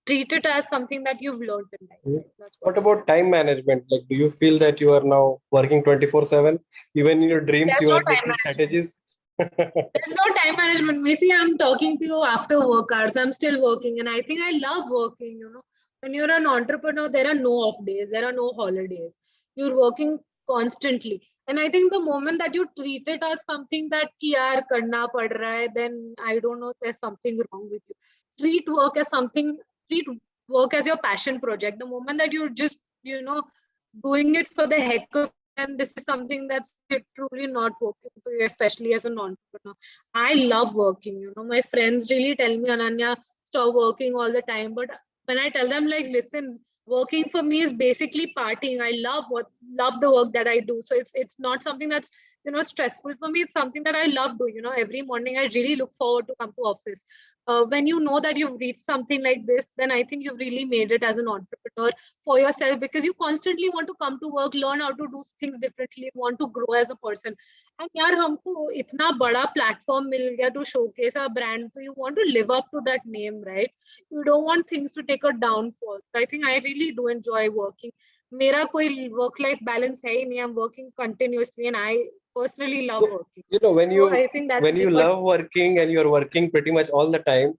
treat it as something that you've learned in life. That's What about time management? Like, do you feel that you are now working 24/7? Even in your dreams, There's you no are time making management. strategies? There's no time management. Maybe I'm talking to you after work hours. I'm still working, and I think I love working. You know, when you're an entrepreneur, there are no off days, there are no holidays. You're working constantly, and I think the moment that you treat it as something that कि यार करना पड़ रहा है, then I don't know, there's something wrong with you. Treat work as something. Treat work as your passion project. The moment that you're just doing it for the heck of, and this is something that's truly not working for you, especially as an entrepreneur. I love working. You know, my friends really tell me, Ananya, stop working all the time. But when I tell them, like, listen, working for me is basically partying. I love the work that I do. So it's not something that's stressful for me. It's something that I love doing. You know, every morning I really look forward to come to office. When you know that you've reached something like this, then I think you've really made it as an entrepreneur for yourself, because you constantly want to come to work, learn how to do things differently, want to grow as a person. And yaar, humko itna bada platform mil gaya to showcase our brand, so you want to live up to that name, right? You don't want things to take a downfall. So I think I really do enjoy working. मेरा कोई work life balance है ही नहीं. I'm working continuously, and I personally love So, working. when So I think that's you what, love working and you're working pretty much all the time,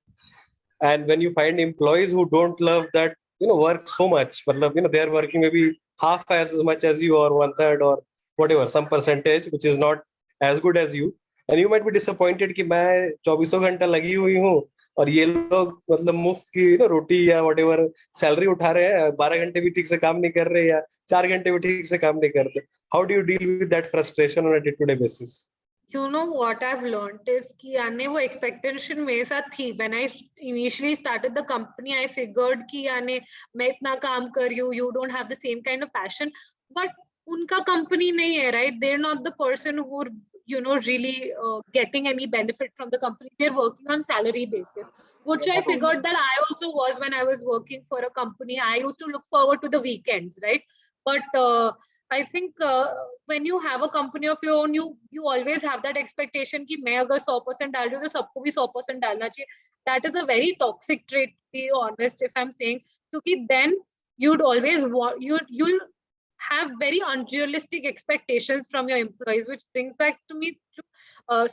and when you find employees who don't love that work so much, matlab, they are working maybe half as much as you, or one third, or whatever, some percentage which is not as good as you, and you might be disappointed कि मैं 24 घंटा लगी हुई हूँ और ये लोग मतलब मुफ्त की रोटी या whatever सैलरी उठा रहे हैं, 12 घंटे भी ठीक से काम नहीं कर रहे, या 4 घंटे भी ठीक से काम नहीं करते. How do you deal with that frustration on a day-to-day basis? you know what I've learned is कि याने वो expectation मेरे साथ थी. When I initially started the company, I figured कि याने मैं इतना काम कर रही हूँ, you don't have the same kind of passion. But उनका company नहीं है, right? They're not the person who really getting any benefit from the company. They're working on salary basis, which I figured that I also was when I was working for a company. I used to look forward to the weekends, right? But I think when you have a company of your own, you always have that expectation कि मैं अगर 100% डाल रही हूँ तो सबको भी 100% डालना चाहिए. That is a very toxic trait, to be honest, if I'm saying, क्योंकि then you'd always want you'll have very unrealistic expectations from your employees, which brings back to me to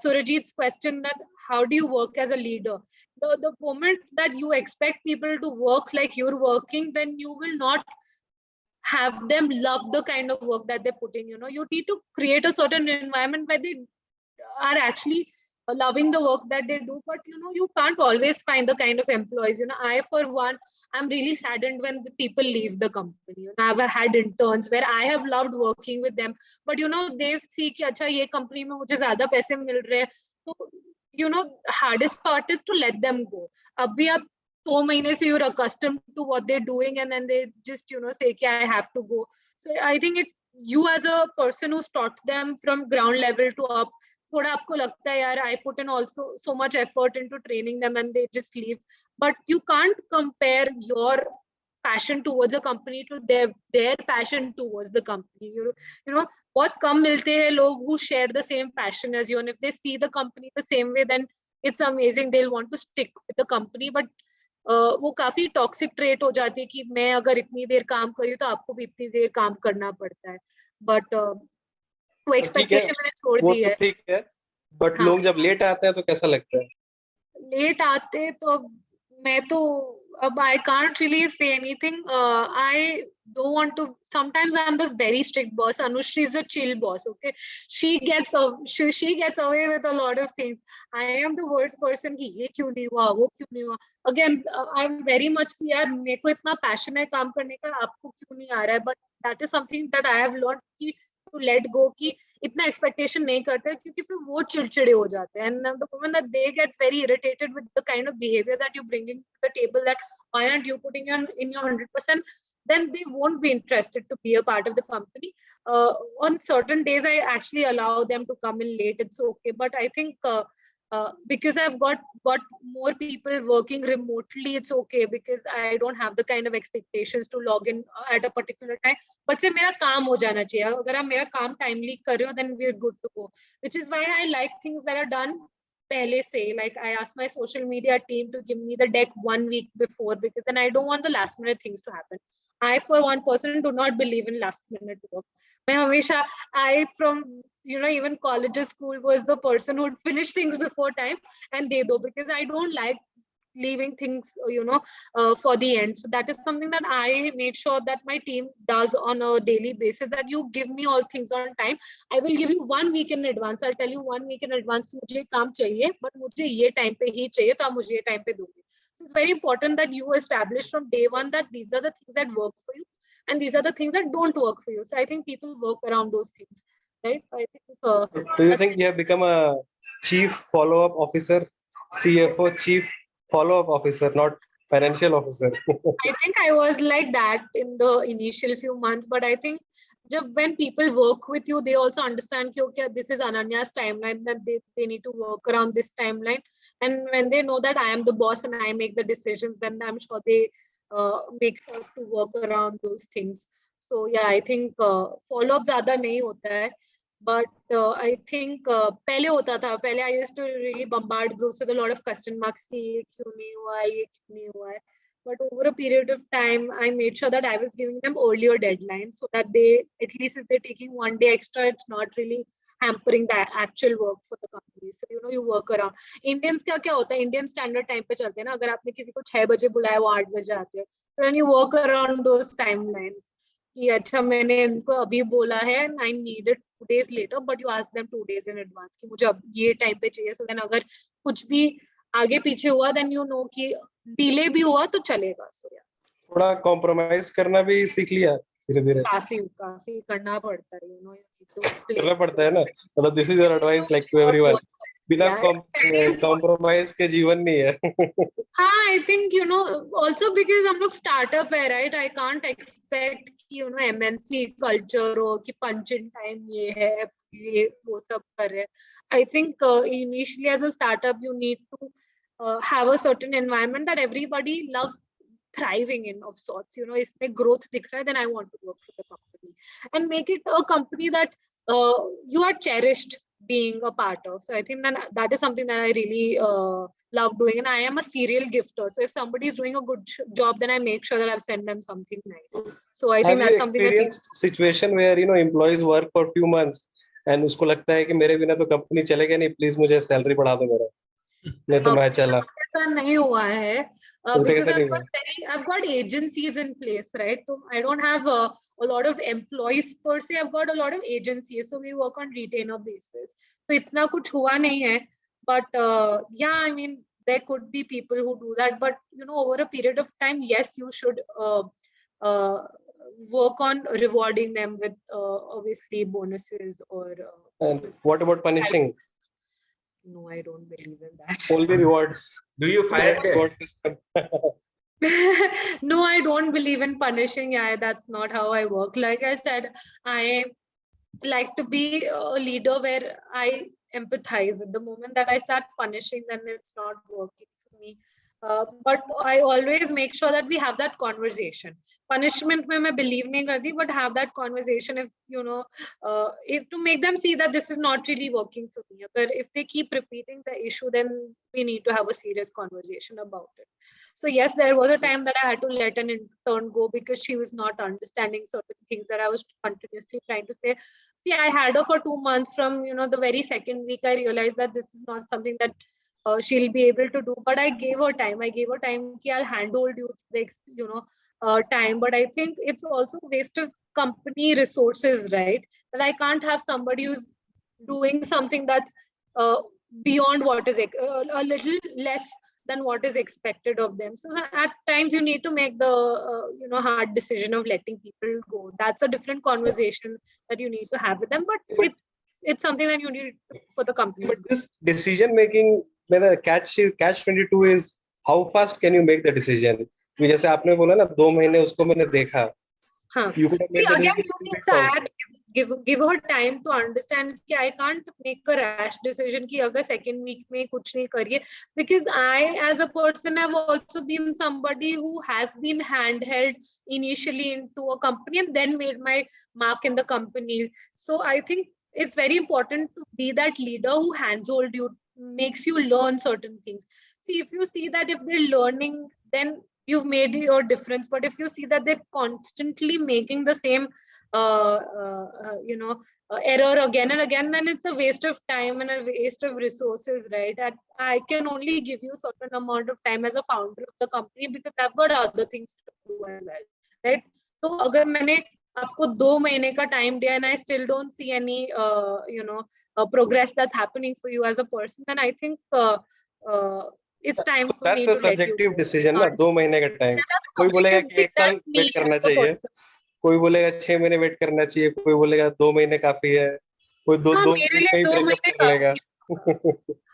Surajit's question that how do you work as a leader? The moment that you expect people to work like you're working, then you will not have them love the kind of work that they're putting. You need to create a certain environment where they are actually loving the work that they do. But you can't always find the kind of employees. I, for one, I'm really saddened when the people leave the company. I've had interns where I have loved working with them, but they see कि अच्छा ये company में मुझे ज़्यादा पैसे मिल रहे हैं, so hardest part is to let them go. अभी आप 2 महीने से you're accustomed to what they're doing, and then they just say कि I have to go. So I think you as a person who's taught them from ground level to up, थोड़ा आपको लगता है यार, I put in also so much effort into training them and they just leave. But you can't compare your passion towards a company to their passion towards the company. बहुत कम मिलते हैं लोग who share the same passion as you, and if they see the company the same way, then it's amazing. They'll want to stick with the company. But वो काफी toxic trait हो जाती है कि मैं अगर इतनी देर काम करी तो आपको भी इतनी देर काम करना पड़ता है. बट वो एक्सपेक्टेशन मैंने छोड़ वो दी तो है. ठीक है, बट हाँ. लोग जब लेट आते हैं तो कैसा लगता है? लेट आते तो मैं तो अब I can't really say anything. I don't want to. Sometimes I'm the very strict boss. Anushri is a chill boss. Okay, she gets away with a lot of things. I am the worst person कि ये क्यों नहीं हुआ, वो क्यों नहीं हुआ. Again, I'm very much कि यार मेरे को इतना passion है काम करने का, आपको क्यों नहीं आ रहा है. But that is something that I have learned कि to let go, कि इतना एक्सपेक्टेशन नहीं करते क्योंकि फिर वो चिड़चिड़े हो जाते हैं. And the moment that they get very irritated with the kind of behavior that you bring into the table, that why aren't you putting in your 100%, then they won't be interested to be a part of the company. On certain days I actually allow them to come in late, it's okay. But I think because I've got more people working remotely, it's okay, because I don't have the kind of expectations to log in at a particular time. But से मेरा काम हो जाना चाहिए. अगर आप मेरा काम timely कर रहे हो, then we're good to go. Which is why I like things that are done पहले से. Like I ask my social media team to give me the deck 1 week before, because then I don't want the last minute things to happen. I, for one person, do not believe in last minute work. मैं हमेशा, I from even college, school, was the person who would finish things before time and they do, because I don't like leaving things for the end. So that is something that I made sure that my team does on a daily basis, that you give me all things on time. I will give you 1 week in advance. I'll tell you 1 week in advance कि मुझे काम चाहिए, but मुझे ये time पे ही चाहिए, तो आप मुझे ये time पे दोगे. So it's very important that you establish from day one that these are the things that work for you and these are the things that don't work for you. So I think people work around those things, right? I think Do you think you have become a chief follow-up officer, CFO, chief follow-up officer, not financial officer? I think I was like that in the initial few months, but I think when people work with you, they also understand that okay, this is Ananya's timeline, that they need to work around this timeline. And when they know that I am the boss and I make the decisions, then I'm sure they make sure to work around those things. So yeah, I think follow-up ज़्यादा नहीं होता है. But I think पहले होता था. पहले I used to really bombard groups with a lot of question marks. ये क्यों नहीं हुआ, ये क्यों नहीं हुआ है. But over a period of time, I made sure that I was giving them earlier deadlines, so that they, at least if they're taking 1 day extra, it's not really hampering the actual work for the company. So you work around. Indians क्या क्या होता है, Indian standard time पे चलते हैं ना. अगर आपने किसी को 6 बजे बुलाया, वो 8 बजे आते हैं. So then you work around those timelines. कि अच्छा मैंने इनको अभी बोला है, I need it 2 days later, but you ask them 2 days in advance कि मुझे अब ये टाइम पे चाहिए. So then अगर कुछ भी आगे पीछे हुआ, then you know कि डिले भी हुआ तो चलेगा. So yeah. थोड़ा कॉम्प्रोमाइज करना भी सीख लिया धीरे धीरे? काफी करना पड़ता है. You need to करना पड़ता है ना. मतलब this is your advice like to everyone, बिना कॉम्प्रोमाइज के जीवन नहीं है. हाँ, I think also because हम लोग स्टार्टअप है, right? I can't expect कि MNC culture हो कि punch in time ये है, ये वो सब कर रहे हैं. I think initially as a startup you need to have a certain environment that everybody loves thriving in, of sorts. इसमें growth दिख रहा है, then I want to work for the company and make it a company that you are cherished being a part of. So I think that is something that I really love doing, and I am a serial gifter. So if somebody is doing a good job, then I make sure that I've sent them something nice. So I think that's something. Have you experienced situation where employees work for a few months and उसको लगता है कि मेरे बिना तो company चलेगा नहीं, please मुझे सैलरी बढ़ा दो मेरा? नहीं तो मैं चला. ऐसा नहीं हुआ है तो because कैसे नहीं हुआ? I've got agencies in place, right? So I don't have a lot of employees per se. I've got a lot of agencies, so we work on retainer basis. So इतना कुछ हुआ नहीं है, but yeah, I mean there could be people who do that, but over a period of time, yes, you should uh, work on rewarding them with obviously bonuses or. And what about punishing? No, I don't believe in that. Only rewards. Do you fire them? Reward system. No, I don't believe in punishing. Yeah, that's not how I work. Like I said, I like to be a leader where I empathize. At the moment that I start punishing, then it's not working for me. But I always make sure that we have that conversation. Punishment mein main believe nahi karti, but have that conversation if to make them see that this is not really working for me. If they keep repeating the issue, then we need to have a serious conversation about it. So yes, there was a time that I had to let an intern go because she was not understanding certain things that I was continuously trying to say. See, I had her for 2 months. From the very second week, I realized that this is not something that she'll be able to do. But I gave her time. Ki I'll handhold you the time. But I think it's also a waste of company resources, right? That I can't have somebody who's doing something that's beyond what is a little less than what is expected of them. So at times you need to make the hard decision of letting people go. That's a different conversation that you need to have with them. But it's something that you need for the company. But this decision making, the catch 22 is how fast can you make the decision? जैसे आपने बोला ना 2 महीने उसको मैंने देखा. You could have made the again, decision you in 2 need weeks to also. give her time to understand कि I can't make a rash decision कि अगर second week में कुछ नहीं करिए, because I as a person have also been somebody who has been handheld initially into a company and then made my mark in the company. So I think it's very important to be that leader who handhold you, makes you learn certain things. See, if you see that if they're learning, then you've made your difference. But if you see that they're constantly making the same error again and again, then it's a waste of time and a waste of resources, right? And I can only give you a certain amount of time as a founder of the company because I've got other things to do as well, right? So अगर मैंने आपको 2 महीने का time दिया and I still don't see any progress that's happening for you as a person, then I think it's time for That's me a to let you subjective go. decision ना 2 महीने का time. कोई बोलेगा कि 1 साल wait करना चाहिए, कोई बोलेगा 6 महीने वेट करना चाहिए, कोई बोलेगा 2 महीने काफी है, कोई 2 महीने में ही ब्रेकअप कर लेगा.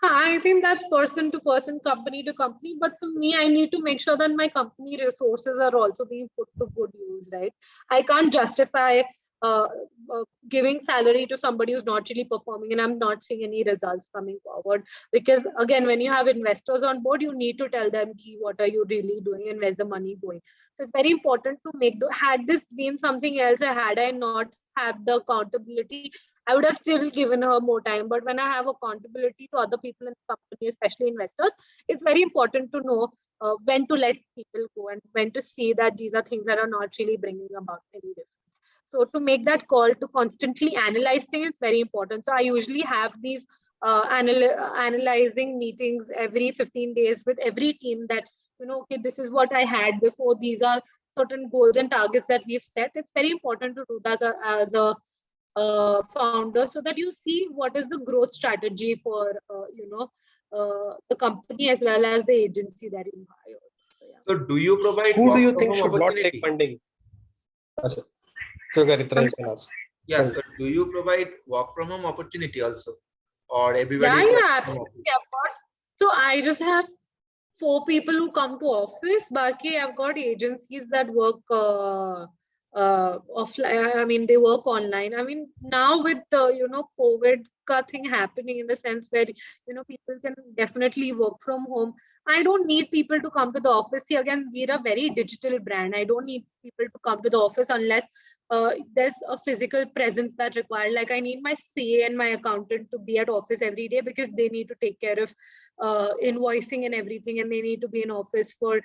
I think that's person to person, company to company. But for me, I need to make sure that my company resources are also being put to good use, right? I can't justify giving salary to somebody who's not really performing and I'm not seeing any results coming forward. Because again, when you have investors on board, you need to tell them what are you really doing and where's the money going. So it's very important to had this been something else, had I not had the accountability, I would have still given her more time. But when I have accountability to other people in the company, especially investors, it's very important to know when to let people go and when to see that these are things that are not really bringing about any difference. So to make that call to constantly analyze things, it's very important. So I usually have these analyzing meetings every 15 days with every team that, okay, this is what I had before. These are certain goals and targets that we've set. It's very important to do that as a founder, so that you see what is the growth strategy for the company as well as the agency that you hire. So, yeah. So do you provide Who do you work from think home should not opportunity? take funding? Yeah, so do you provide work from home opportunity also, or everybody? Yeah, absolutely. So I just have 4 people who come to office. Baki, I've got agencies that work offline. I mean, they work online. I mean, now with COVID thing happening, in the sense where people can definitely work from home. I don't need people to come to the office. See, again, we're a very digital brand. I don't need people to come to the office unless there's a physical presence that's required. Like I need my CA and my accountant to be at office every day because they need to take care of invoicing and everything, and they need to be in office for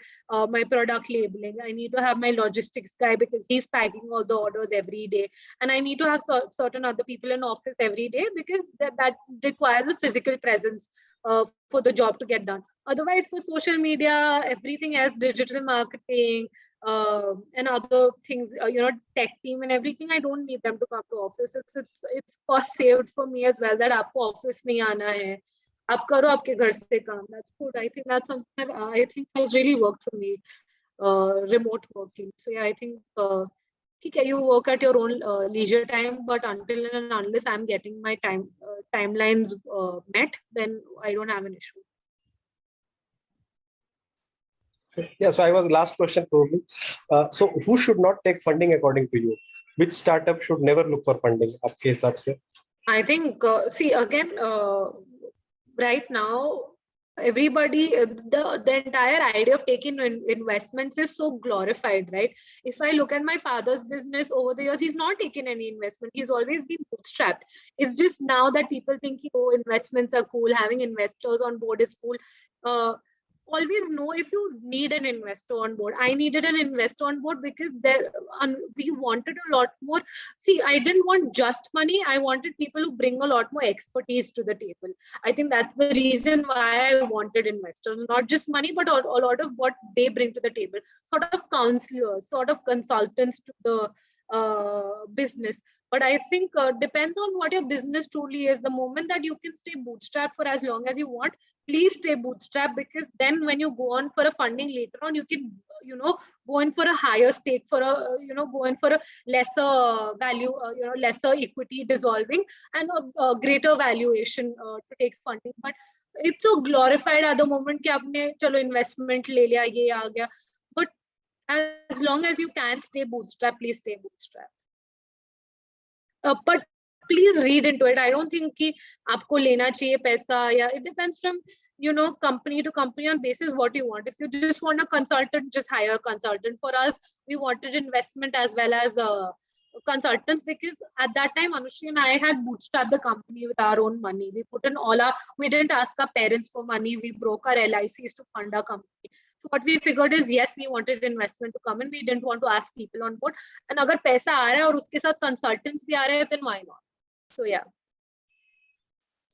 my product labeling. I need to have my logistics guy because he's packing all the orders every day, and I need to have certain other people in office every day because that requires a physical presence for the job to get done. Otherwise, for social media, everything else, digital marketing, and other things, tech team and everything, I don't need them to come to office. It's cost saved for me as well that आपको office नहीं आना है. आप करो आपके घर से काम. That's good. I think that's something that I think has really worked for me. Remote working. So yeah, I think okay, you work at your own leisure time, but until and unless I'm getting my timelines met, then I don't have an issue. Yeah, so I was last question probably. So who should not take funding according to you? Which startup should never look for funding? आपके हिसाब से? I think see again right now everybody the entire idea of taking investments is so glorified, right? If I look at my father's business over the years, he's not taken any investment. He's always been bootstrapped. It's just now that people think, oh, investments are cool, having investors on board is cool. Always know if you need an investor on board. I needed an investor on board because we wanted a lot more. See, I didn't want just money. I wanted people who bring a lot more expertise to the table. I think that's the reason why I wanted investors, not just money, but a lot of what they bring to the table, sort of counselors, sort of consultants to the business. But I think depends on what your business truly is. The moment that you can stay bootstrapped for as long as you want, please stay bootstrapped, because then when you go on for a funding later on, you can go in for a higher stake, for a go in for a lesser value, lesser equity dissolving, and a greater valuation to take funding. But it's so glorified at the moment कि आपने चलो investment ले लिया, ये आ गया. But as long as you can stay bootstrapped, please stay bootstrapped. But please read into it. I don't think कि आपको लेना चाहिए पैसा, या it depends from company to company on basis what you want. If you just want a consultant, just hire a consultant. For us, we wanted investment as well as consultants, because at that time Anushri and I had bootstrapped the company with our own money. We put in we didn't ask our parents for money. We broke our LICs to fund our company. So what we figured is, yes, we wanted investment to come in. We didn't want to ask people on board. And अगर पैसा आ रहा है और उसके साथ consultants भी आ रहे हैं, then why not? So yeah.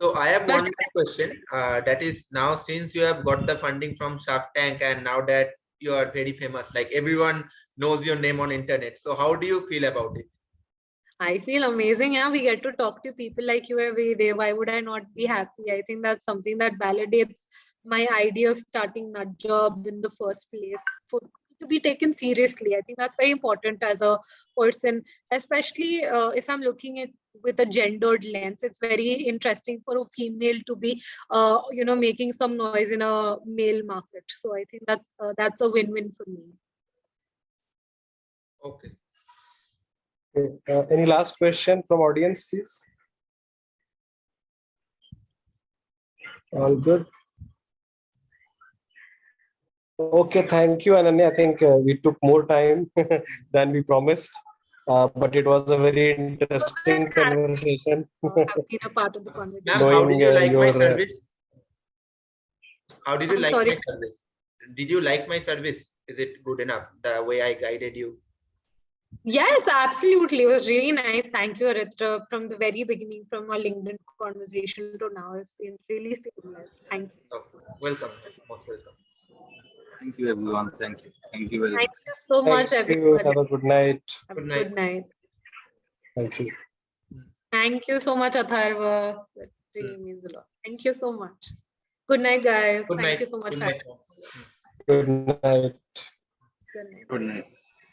So I have one last question. That is, now since you have got the funding from Shark Tank and now that you are very famous, like everyone knows your name on internet. So how do you feel about it? I feel amazing. Yeah, we get to talk to people like you every day. Why would I not be happy? I think that's something that validates my idea of starting NutJob in the first place, for to be taken seriously. I think that's very important as a person, especially if I'm looking at with a gendered lens. It's very interesting for a female to be making some noise in a male market. So I think that's a win-win for me. Okay. Any last question from audience, please? All good. Okay, thank you, Ananya. I think we took more time than we promised, but it was a very interesting conversation. Being a part of the conversation. Ma'am, how did you like my your, service? How did you I'm like sorry. my service? Did you like my service? Is it good enough, the way I guided you? Yes, absolutely. It was really nice. Thank you, Aritra. From the very beginning, from our LinkedIn conversation to now, it's been really seamless. Thank you. Oh, welcome. Most welcome. Thank you, everyone. Thank you. Thank you very much. Thank you so much, Thank you. everybody. Have a good night. Have a Good night. good night. Thank you. Thank you so much, Atharva. That really means a lot. Thank you so much. Good night, guys. Good Thank night. you so much Good for night. Good night. Good night. Good night.